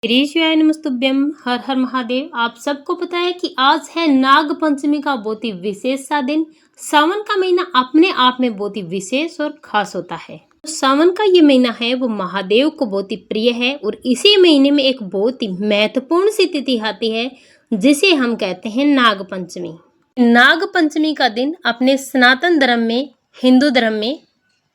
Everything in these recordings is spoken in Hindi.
गिरीश्वराय नमस्तुभ्यम। हर हर महादेव। आप सबको पता है कि आज है नाग पंचमी का बहुत ही विशेष सा दिन। सावन का महीना अपने आप में बहुत ही विशेष और खास होता है। सावन का ये महीना है वो महादेव को बहुत ही प्रिय है और इसी महीने में एक बहुत ही महत्वपूर्ण सी तिथि आती है जिसे हम कहते हैं नाग पंचमी। नाग पंचमी का दिन अपने सनातन धर्म में, हिंदू धर्म में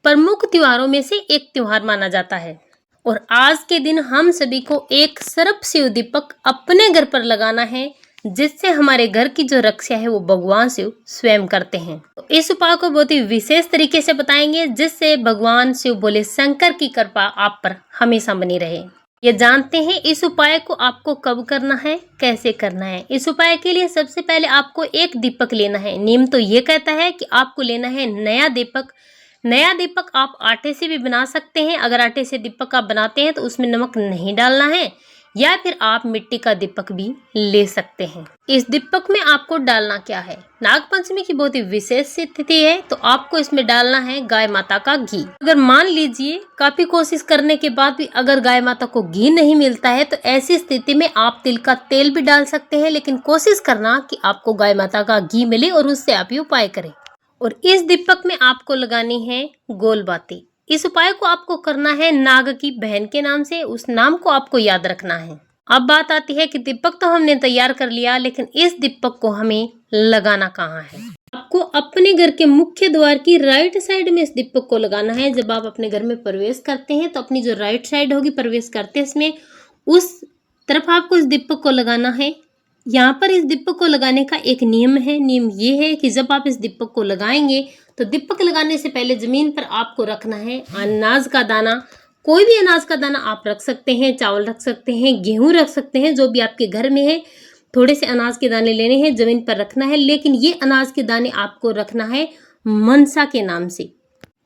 प्रमुख त्योहारों में से एक त्योहार माना जाता है और आज के दिन हम सभी को एक सर्प शिव दीपक अपने घर पर लगाना है जिससे हमारे घर की जो रक्षा है वो भगवान शिव स्वयं करते हैं। तो इस उपाय को बहुत ही विशेष तरीके से बताएंगे जिससे भगवान शिव बोले शंकर की कृपा आप पर हमेशा बनी रहे। ये जानते हैं इस उपाय को आपको कब करना है, कैसे करना है। इस उपाय के लिए सबसे पहले आपको एक दीपक लेना है। नियम तो ये कहता है कि आपको लेना है नया दीपक। नया दीपक आप आटे से भी बना सकते हैं। अगर आटे से दीपक आप बनाते हैं तो उसमें नमक नहीं डालना है, या फिर आप मिट्टी का दीपक भी ले सकते हैं। इस दीपक में आपको डालना क्या है, नाग पंचमी की बहुत ही विशेष तिथि है तो आपको इसमें डालना है गाय माता का घी। अगर मान लीजिए काफी कोशिश करने के बाद भी अगर गाय माता को घी नहीं मिलता है तो ऐसी स्थिति में आप तिल का तेल भी डाल सकते हैं, लेकिन कोशिश करना कि आपको गाय माता का घी मिले और उससे आप ये उपाय करें। और इस दीपक में आपको लगानी है गोल बाती। इस उपाय को आपको करना है नाग की बहन के नाम से, उस नाम को आपको याद रखना है। अब बात आती है कि दीपक तो हमने तैयार कर लिया, लेकिन इस दीपक को हमें लगाना कहाँ है। आपको अपने घर के मुख्य द्वार की राइट साइड में इस दीपक को लगाना है। जब आप अपने घर में प्रवेश करते हैं तो अपनी जो राइट साइड होगी प्रवेश करते इसमें, उस तरफ आपको इस दीपक को लगाना है। यहाँ पर इस दीपक को लगाने का एक नियम है। नियम ये है कि जब आप इस दीपक को लगाएंगे तो दीपक लगाने से पहले जमीन पर आपको रखना है अनाज का दाना। कोई भी अनाज का दाना आप रख सकते हैं, चावल रख सकते हैं, गेहूं रख सकते हैं, जो भी आपके घर में है। थोड़े से अनाज के दाने लेने हैं, जमीन पर रखना है, लेकिन ये अनाज के दाने आपको रखना है मनसा के नाम से।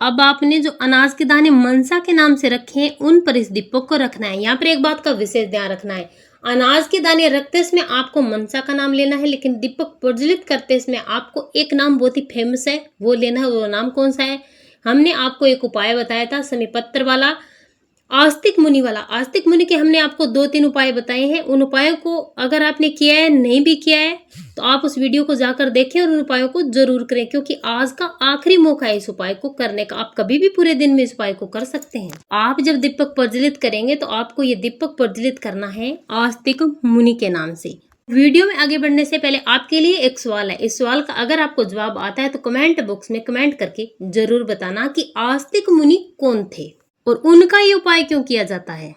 अब आपने जो अनाज के दाने मनसा के नाम से रखे हैं उन पर इस दीपक को रखना है। यहाँ पर एक बात का विशेष ध्यान रखना है, अनाज के दाने रखते इसमें आपको मनसा का नाम लेना है, लेकिन दीपक प्रज्वलित करते इसमें आपको एक नाम बहुत ही फेमस है वो लेना है। वो नाम कौन सा है? हमने आपको एक उपाय बताया था शमी पत्र वाला, आस्तिक मुनि वाला। आस्तिक मुनि के हमने आपको 2-3 उपाय बताए हैं। उन उपायों को अगर आपने किया है, नहीं भी किया है, तो आप उस वीडियो को जाकर देखें और उन उपायों को जरूर करें, क्योंकि आज का आखिरी मौका है इस उपाय को करने का। आप कभी भी पूरे दिन में इस उपाय को कर सकते हैं। आप जब दीपक प्रज्वलित करेंगे तो आपको ये दीपक प्रज्वलित करना है आस्तिक मुनि के नाम से। वीडियो में आगे बढ़ने से पहले आपके लिए एक सवाल है। इस सवाल का अगर आपको जवाब आता है तो कमेंट बॉक्स में कमेंट करके जरूर बताना कि आस्तिक मुनि कौन थे और उनका ये उपाय क्यों किया जाता है।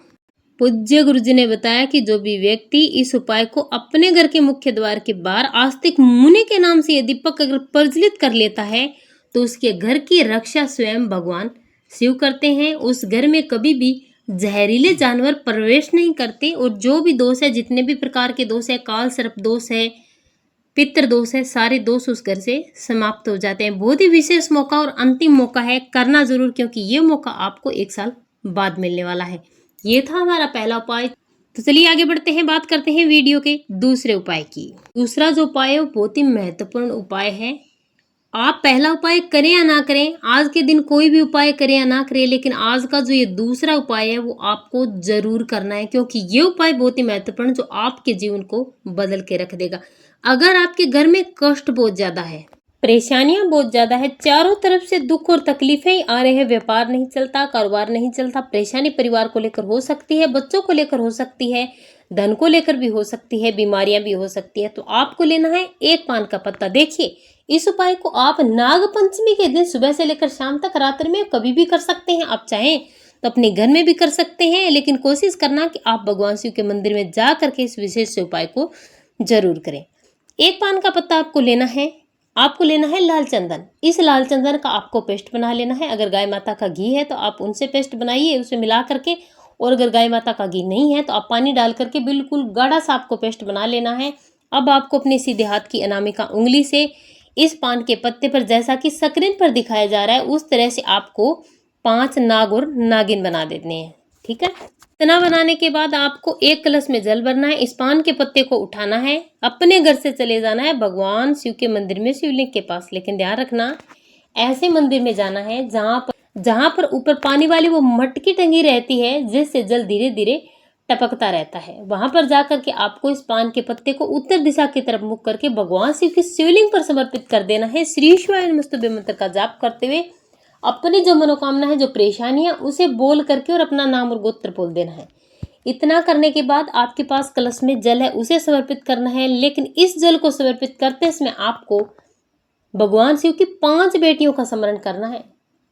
पूज्य गुरु जी ने बताया कि जो भी व्यक्ति इस उपाय को अपने घर के मुख्य द्वार के बाहर आस्तिक मुनि के नाम से ये दीपक अगर प्रज्वलित कर लेता है तो उसके घर की रक्षा स्वयं भगवान शिव करते हैं। उस घर में कभी भी जहरीले जानवर प्रवेश नहीं करते और जो भी दोष है, जितने भी प्रकार के दोष है, काल सर्प दोष है, पितृ दोष है, सारे दोष उस घर से समाप्त हो जाते हैं। बहुत ही विशेष मौका और अंतिम मौका है, करना जरूर, क्योंकि ये मौका आपको 1 साल बाद मिलने वाला है। ये था हमारा पहला उपाय। तो चलिए आगे बढ़ते हैं, बात करते हैं वीडियो के दूसरे उपाय की। दूसरा जो उपाय है वो बहुत ही महत्वपूर्ण उपाय है। आप पहला उपाय करें या ना करें, आज के दिन कोई भी उपाय करें या ना करें, लेकिन आज का जो ये दूसरा उपाय है वो आपको जरूर करना है, क्योंकि ये उपाय बहुत ही महत्वपूर्ण जो आपके जीवन को बदल के रख देगा। अगर आपके घर में कष्ट बहुत ज्यादा है, परेशानियां बहुत ज्यादा है, चारों तरफ से दुख और तकलीफें ही आ रहे हैं, व्यापार नहीं चलता, कारोबार नहीं चलता, परेशानी परिवार को लेकर हो सकती है, बच्चों को लेकर हो सकती है, धन को लेकर भी हो सकती है, बीमारियां भी हो सकती है, तो आपको लेना है 1 पान का पत्ता। देखिए इस उपाय को आप नाग पंचमी के दिन सुबह से लेकर शाम तक, रात्रि में कभी भी कर सकते हैं। आप चाहें तो अपने घर में भी कर सकते हैं, लेकिन कोशिश करना कि आप भगवान शिव के मंदिर में जा करके इस विशेष उपाय को जरूर करें। 1 पान का पत्ता आपको लेना है। आपको लेना है लाल चंदन। इस लाल चंदन का आपको पेस्ट बना लेना है। अगर गाय माता का घी है तो आप उनसे पेस्ट बनाइए, उसे मिला करके, और अगर गाय माता का घी नहीं है तो आप पानी डाल करके बिल्कुल गाढ़ा सा आपको पेस्ट बना लेना है। अब आपको अपने सीधे हाथ की अनामिका उंगली से इस पान के पत्ते पर, जैसा कि स्क्रीन पर दिखाया जा रहा है, उस तरह से आपको 5 नाग और नागिन बना देने हैं। ठीक है, इतना बनाने के बाद आपको 1 कलश में जल भरना है। इस पान के पत्ते को उठाना है, अपने घर से चले जाना है भगवान शिव के मंदिर में, शिवलिंग के पास। लेकिन ध्यान रखना, ऐसे मंदिर में जाना है जहां पर ऊपर पानी वाली वो मटकी टंगी रहती है, जिससे जल धीरे धीरे टपकता रहता है। वहां पर जाकर के आपको इस पान के पत्ते को उत्तर दिशा की तरफ मुख करके भगवान शिव की शिवलिंग पर समर्पित कर देना है। श्री शिवाय नमस्तुभ्यं मंत्र का जाप करते हुए अपनी जो मनोकामना है, जो परेशानी है, उसे बोल करके और अपना नाम और गोत्र बोल देना है। इतना करने के बाद आपके पास कलश में जल है, उसे समर्पित करना है। लेकिन इस जल को समर्पित करते समय आपको भगवान शिव की 5 बेटियों का स्मरण करना है।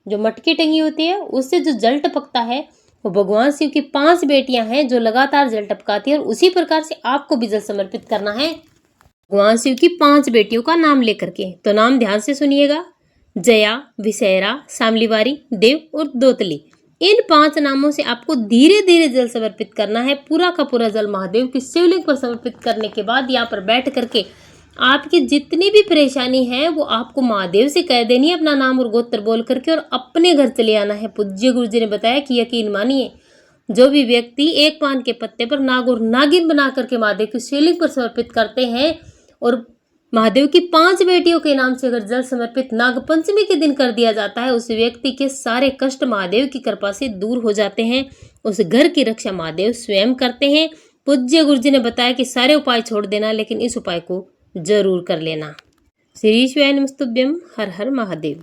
जो मटकी टंगी होती है उससे जो जल टपकता है वो भगवान शिव की 5 बेटियां हैं जो लगातार जल टपकाती है, और उसी प्रकार से आपको भी जल समर्पित करना है भगवान शिव की 5 बेटियों का नाम लेकर के। तो नाम ध्यान से सुनिएगा, जया, विषैरा, सामलीवारी, देव और दोतली। इन 5 नामों से आपको धीरे धीरे जल समर्पित करना है। पूरा का पूरा जल महादेव की शिवलिंग पर समर्पित करने के बाद यहाँ पर बैठ करके आपकी जितनी भी परेशानी है वो आपको महादेव से कह देनी है, अपना नाम और गोत्र बोल करके, और अपने घर चले आना है। पूज्य गुरु जी ने बताया कि यकीन मानिए, जो भी व्यक्ति एक पान के पत्ते पर नाग और नागिन बना करके महादेव की शिवलिंग पर समर्पित करते हैं और महादेव की 5 बेटियों के नाम से अगर जल समर्पित नाग पंचमी के दिन कर दिया जाता है, उस व्यक्ति के सारे कष्ट महादेव की कृपा से दूर हो जाते हैं। उस घर की रक्षा महादेव स्वयं करते हैं। पूज्य गुरु जी ने बताया कि सारे उपाय छोड़ देना, लेकिन इस उपाय को जरूर कर लेना। श्री शिवाय नमस्तुभ्यं। हर हर महादेव।